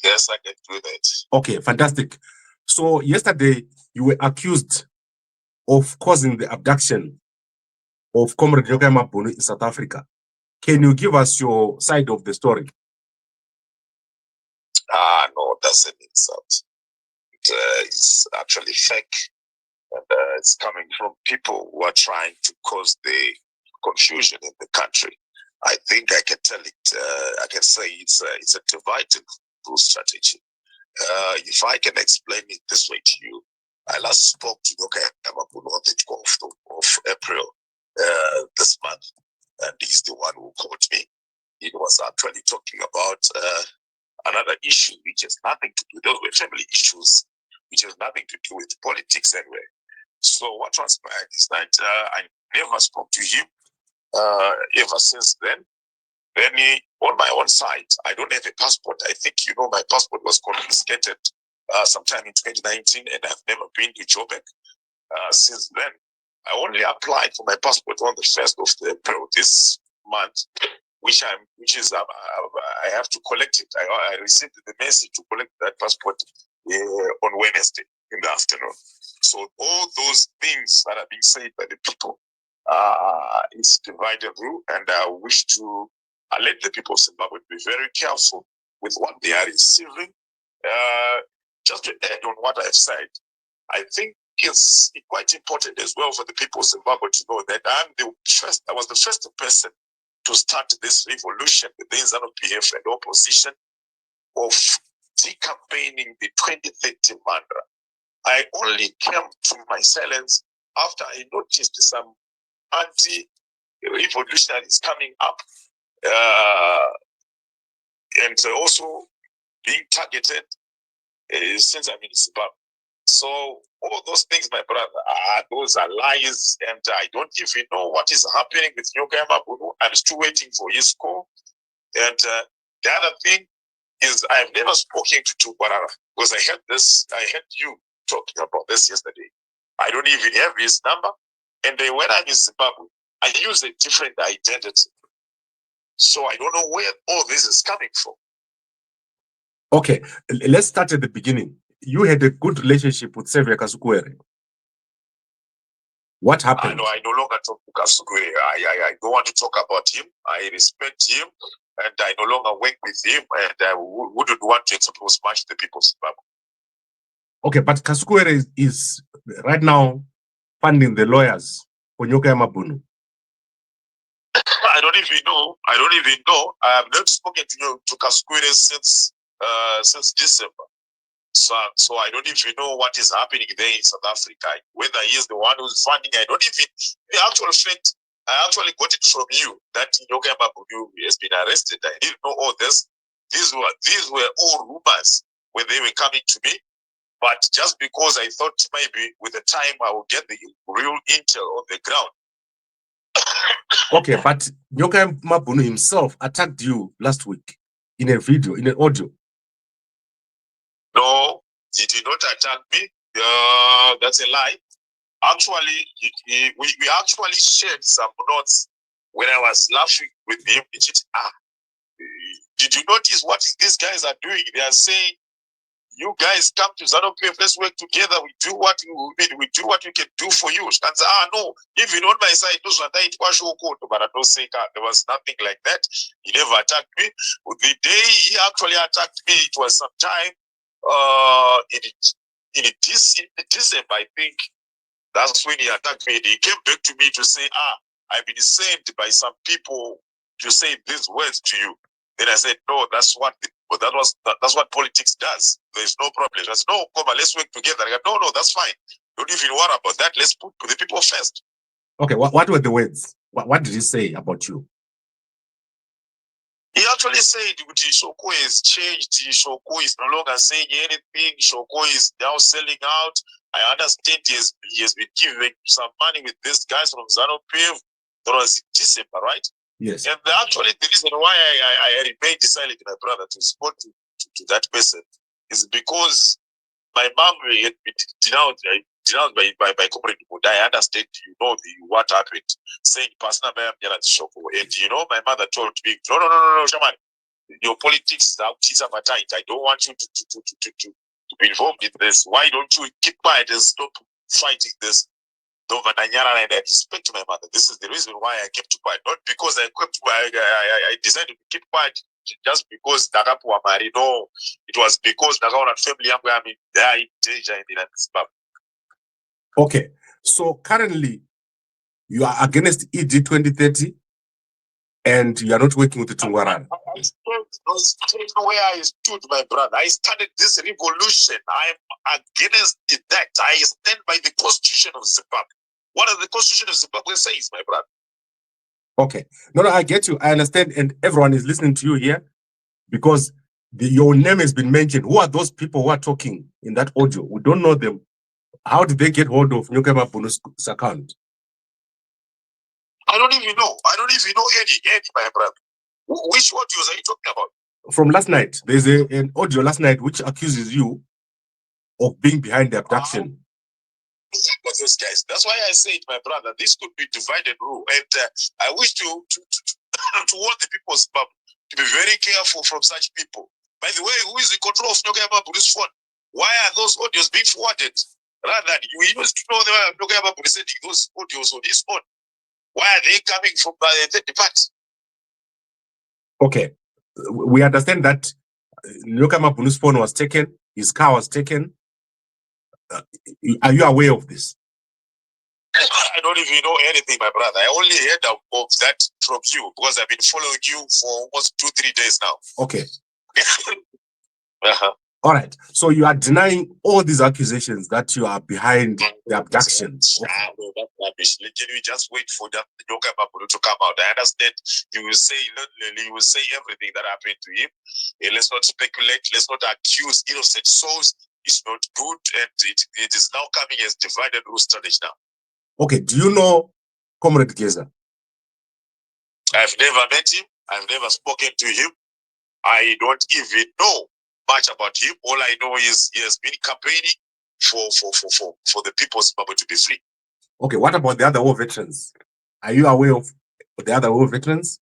Yes, I can do that. Okay, fantastic. So yesterday you were accused of causing the abduction of Comrade Nyokayemabhunu in South Africa. Can you give us your side of the story? No, that's an insult. It's actually fake. And it's coming from people who are trying to cause the confusion in the country. I think I can tell it, I can say it's a divide and rule strategy. If I can explain it this way to you, I last spoke to Nyokayemabhunu on the 12th of April this month, and he's the one who called me. He was actually talking about another issue which has nothing to do, those were family issues, which has nothing to do with politics anyway. So what transpired is that I never spoke to him ever since then. Then on my own side, I don't have a passport. I think you know my passport was confiscated sometime in 2019, and I've never been to Joburg since then. I only applied for my passport on the 1st of April this month, which I have to collect it. I received the message to collect that passport on Wednesday in the afternoon. So all those things that are being said by the people, it's divide and rule, and I wish to let the people of Zimbabwe be very careful with what they are receiving. Just to add on what I've said, I think it's quite important as well for the people of Zimbabwe to know that I was the first person to start this revolution within ZANU-PF and opposition of decampaigning the 2030 mantra. I only came to my silence after I noticed some anti-revolutionaries coming up and also being targeted since I'm in Zimbabwe. So all those things, my brother, those are lies, and I don't even know what is happening with Nyokayemabhunu. I'm still waiting for his call. And the other thing is I've never spoken to Tubarara because I heard you talking about this yesterday. I don't even have his number. And when I'm in Zimbabwe, I use a different identity. So I don't know where all this is coming from. Okay, let's start at the beginning. You had a good relationship with Xavier Kasukuwere. What happened? I no longer talk to Kasukuwere. I don't want to talk about him. I respect him, and I no longer work with him, and I wouldn't want to expose much the people of Zimbabwe. Okay, but Kasukuwere is right now funding the lawyers for Nyokayemabhunu. I don't even know. I have not spoken to Kasukuwere since December. So I don't even know what is happening there in South Africa. Whether he is the one who's funding, I don't even. The actual fact, I actually got it from you that Nyokayemabhunu has been arrested. I didn't know all this. These were all rumors when they were coming to me. But just because I thought maybe with the time I will get the real intel on the ground. Okay, but Nyokayemabhunu himself attacked you last week in a video, in an audio. No, he did not attack me. That's a lie. Actually, we actually shared some notes when I was laughing with him. Did you notice what these guys are doing? They are saying, "You guys come to ZANU-PF, let's work together. We do what we can do for you." No, even on my side, there was nothing like that. He never attacked me. The day he actually attacked me, it was sometime in December, I think. That's when he attacked me. He came back to me to say, I've been sent by some people to say these words to you. Then I said, no, that's what politics does. There's no problem. I said, no, come on, let's work together. I said, no, that's fine. Don't even worry about that. Let's put the people first. Okay, what were the words? What did he say about you? He actually said Shoko has changed. Shoko is no longer saying anything. Shoko is now selling out. I understand he has been giving some money with these guys from ZANU-PF. That was December, right? Yes. And actually, the reason why I remained silent, my brother, to respond to that person is because my mom had been denounced by Comrade Munda. I understand, what happened, saying personal Munyaradzi Shoko. And my mother told me, no, Shaman, your politics, I don't want you to be involved in this. Why don't you keep quiet and stop fighting this? And I respect my mother. This is the reason why I kept quiet. Not because I decided to keep quiet just because Nagapu were married. No, it was because Nagawa family died in this. Okay, so currently you are against ED 2030 and you are not working with the Tungwarara. I stood where I stood, my brother. I started this revolution. I am against that. I stand by the Constitution of Zimbabwe. What does the Constitution of Zimbabwe says, my brother? Okay. No, I get you. I understand. And everyone is listening to you here because your name has been mentioned. Who are those people who are talking in that audio? We don't know them. How did they get hold of Nyokayemabhunu's account? I don't even know. I don't even know any, my brother. Which audios are you talking about? From last night. There's an audio last night which accuses you of being behind the abduction. Those guys. That's why I said, my brother, this could be divided rule. And I wish to warn the people of Zimbabwe to be very careful from such people. By the way, who is in control of Nyokayemabhunu's phone? Why are those audios being forwarded? Rather than you used to know Nyokayemabhunu sending those audios on his phone. Why are they coming from the third party? Okay. We understand that Nyokayemabhunu's phone was taken, his car was taken. Are you aware of this? I don't even know anything, my brother. I only heard of that from you because I've been following you for almost 2-3 days now. Okay. All right. So you are denying all these accusations that you are behind the abduction. Can we just wait for that Nyokayemabhunu to come out? I understand you will say everything that happened to him. Let's not speculate. Let's not accuse innocent souls. It's not good, and it is now coming as divided rule strategy now. Okay. Do you know Comrade Geza? I've never met him. I've never spoken to him. I don't even know much about him. All I know is he has been campaigning for the people of Zimbabwe to be free. Okay, what about the other war veterans? Are you aware of the other war veterans?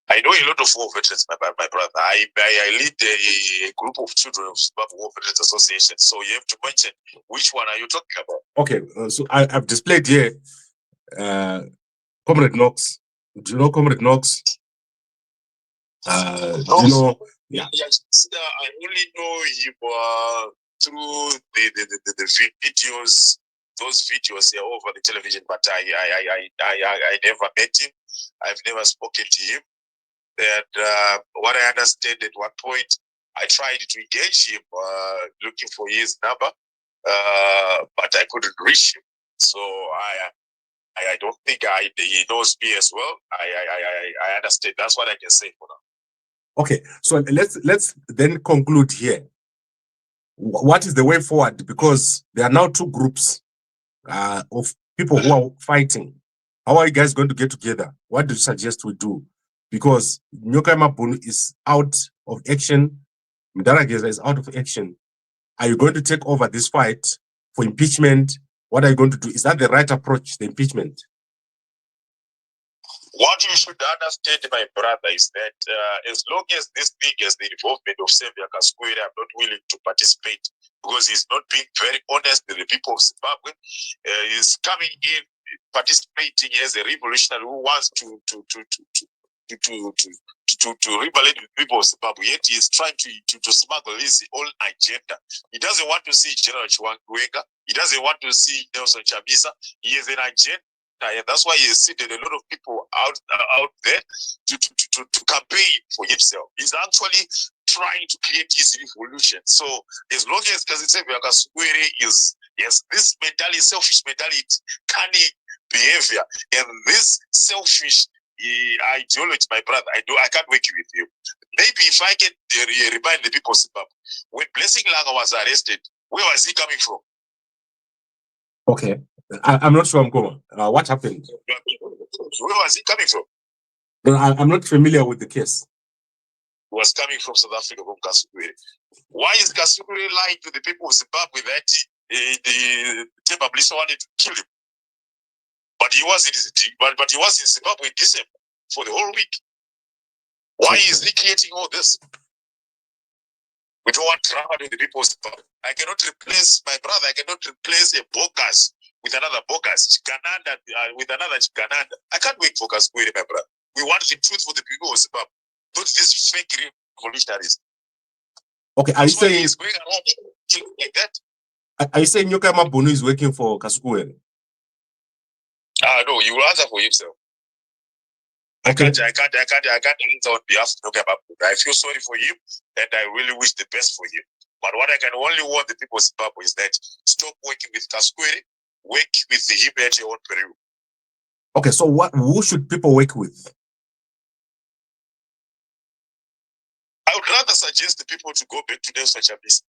I know a lot of war veterans, my brother. I lead a group of children of Zimbabwe War Veterans Association. So you have to mention which one are you talking about? Okay, so I've displayed here Comrade Knox. Do you know Comrade Knox? Do you know? Yeah. I only know him through the videos, those videos here over the television, but I never met him. I've never spoken to him. And what I understand at one point, I tried to engage him, looking for his number, but I couldn't reach him. So I don't think he knows me as well. I understand. That's what I can say for now. Okay, so let's then conclude here. What is the way forward? Because there are now two groups of people who are fighting. How are you guys going to get together? What do you suggest we do? Because Nyokayemabhunu is out of action, Munyaradzi is out of action. Are you going to take over this fight for impeachment? What are you going to do? Is that the right approach, the impeachment? What you should understand, my brother, is that as long as this thing has the involvement of Xavier Kaskwiri, I'm not willing to participate because he's not being very honest with the people of Zimbabwe. He's coming in, participating as a revolutionary who wants to rebel with people of Zimbabwe. Yet he is trying to smuggle his own agenda. He doesn't want to see General Chiwangwega. He doesn't want to see Nelson Chamisa. He has an agenda. And that's why he has seated a lot of people out there to campaign for himself. He's actually trying to create his revolution. So as long as Xavier Kaskwiri is this mentality, selfish mentality, cunning behavior, and this selfish ideology, my brother, I can't work with you. Maybe if I can remind the people of Zimbabwe, when Blessing Langa was arrested, where was he coming from? Okay. I'm not sure, Mkoma. What happened? Where was he coming from? I'm not familiar with the case. He was coming from South Africa, from Kaskwiri. Why is Kaskwiri lying to the people of Zimbabwe that the Tembablisha wanted to kill him? But he was in Zimbabwe in December for the whole week. Why is he creating all this? We don't want drama with the people's power. I cannot replace my brother. I cannot replace a bogus with another bogus, Chikananda with another Chikananda. I can't wait for Kaskwiri, my brother. We want the truth for the people of Zimbabwe, not these fake revolutionaries. Okay, are you saying he's going around like that? Are you saying Nyokayemabhunu is working for Kaskwiri? No, you will answer for himself. Okay. I can't answer on behalf of Nyokayemabhunu. I feel sorry for him, and I really wish the best for him. But what I can only warn the people of Zimbabwe is that stop working with Kaskwiri, work with him at your own peril. Okay, so who should people work with? I would rather suggest the people to go back to Nelson Chamisa.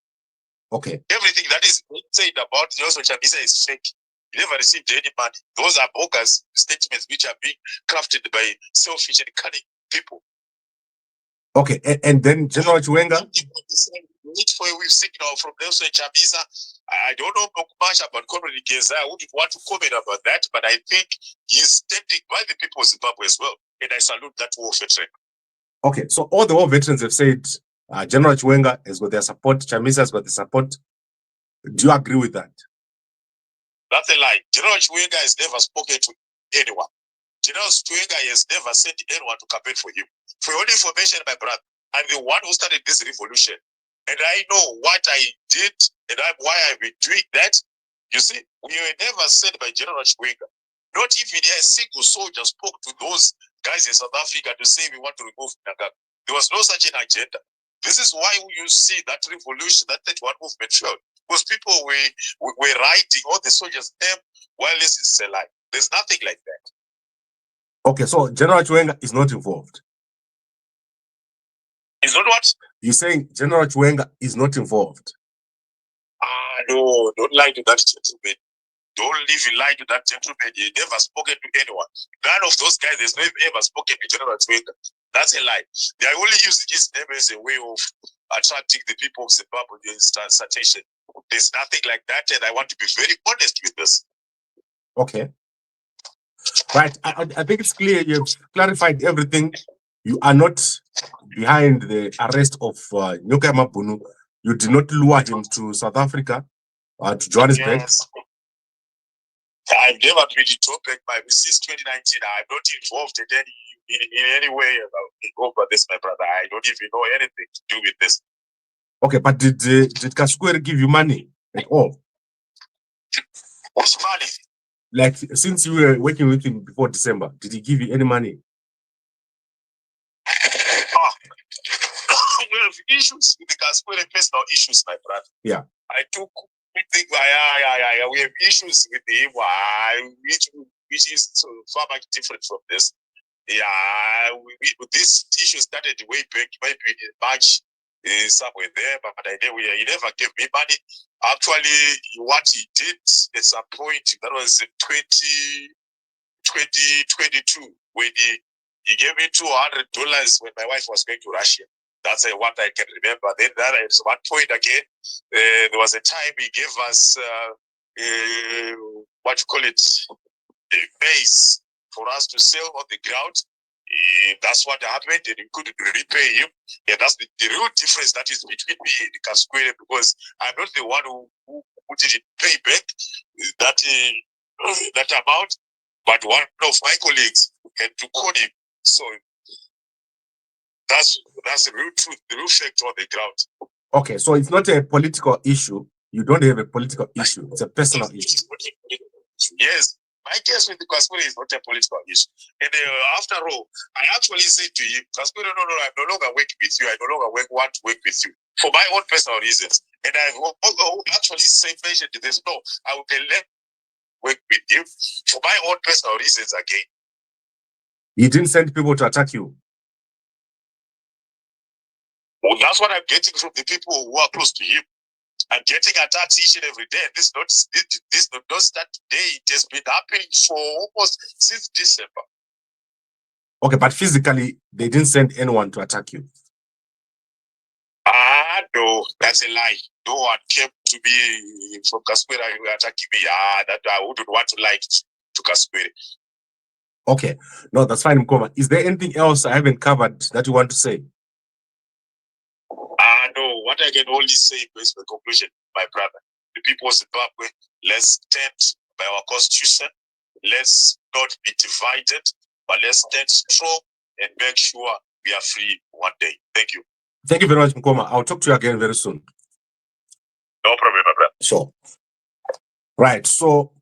Okay. Everything that is said about Nelson Chamisa is fake. He never received any money. Those are bogus statements which are being crafted by selfish and cunning people. Okay, and then General Chiwenga? Need for a signal from Nelson Chamisa. I don't know much about Comrade Geza. I wouldn't want to comment about that, but I think he's standing by the people of Zimbabwe as well. And I salute that war veteran. Okay, so all the war veterans have said General Chiwenga has got their support, Chamisa has got the support. Do you agree with that? That's a lie. General Chiwenga has never spoken to anyone. General Chiwenga has never sent anyone to campaign for him. For your information, my brother, I'm the one who started this revolution. And I know what I did and why I've been doing that. You see, we were never sent by General Chiwenga. Not even a single soldier spoke to those guys in South Africa to say we want to remove Nagaka. There was no such an agenda. This is why you see that revolution, that 31 movement failed. Because people were writing all the soldiers' name while this is a lie. There's nothing like that. Okay, so General Chiwenga is not involved. Is not what? You're saying General Chiwenga is not involved. No, don't lie to that gentleman. Don't live in lie to that gentleman. He never spoken to anyone. None of those guys has ever spoken to General Chiwenga. That's a lie. They are only using his name as a way of attracting the people of Zimbabwe in citation. There's nothing like that, and I want to be very honest with this. Okay. Right. I think it's clear you've clarified everything. You are not behind the arrest of Nyokayemabhunu. You did not lure him to South Africa to Johannesburg. Yes. I've never been in topic since 2019. I'm not involved in any way over this, my brother. I don't even know anything to do with this. Okay, but did Kaskwiri give you money at all? Which money? Like, since you were working with him before December, did he give you any money? We have issues with the Kaskwiri, personal issues, my brother. Yeah. I took we have issues with him, which is far much different from this. Yeah, this issue started way back, maybe in March, somewhere there, but he never gave me money. Actually, what he did at some point, that was in 2022, when he gave me $200 when my wife was going to Russia. That's what I can remember. Then that is one point again. There was a time he gave us what you call it, maize for us to sell on the ground. That's what happened, and we couldn't repay him. Yeah, that's the real difference that is between me and Kaskwiri, because I'm not the one who didn't pay back that amount, but one of my colleagues had to call him. So that's the real truth, the real fact on the ground. Okay, so it's not a political issue. You don't have a political issue. It's a personal issue. Yes. My case with the Kaskwiri is not a political issue. And after all, I actually said to him, Kaskwiri, no, I'm no longer working with you. I no longer want to work with you for my own personal reasons. And I've actually mentioned this. No, I will let work with you for my own personal reasons again. He didn't send people to attack you. Well, that's what I'm getting from the people who are close to him. I'm getting attacked each and every day. This not start today. It has been happening for almost since December. Okay, but physically, they didn't send anyone to attack you. No, that's a lie. No one came to me from Kaskwiri attacking me. That I wouldn't want to lie to Kaskwiri. Okay, no, that's fine, Mkoma. Is there anything else I haven't covered that you want to say? No, what I can only say is the conclusion, my brother. The people of Zimbabwe, let's stand by our constitution. Let's not be divided, but let's stand strong and make sure we are free one day. Thank you. Thank you very much, Mkoma. I'll talk to you again very soon. No problem, my brother. Sure. Right, so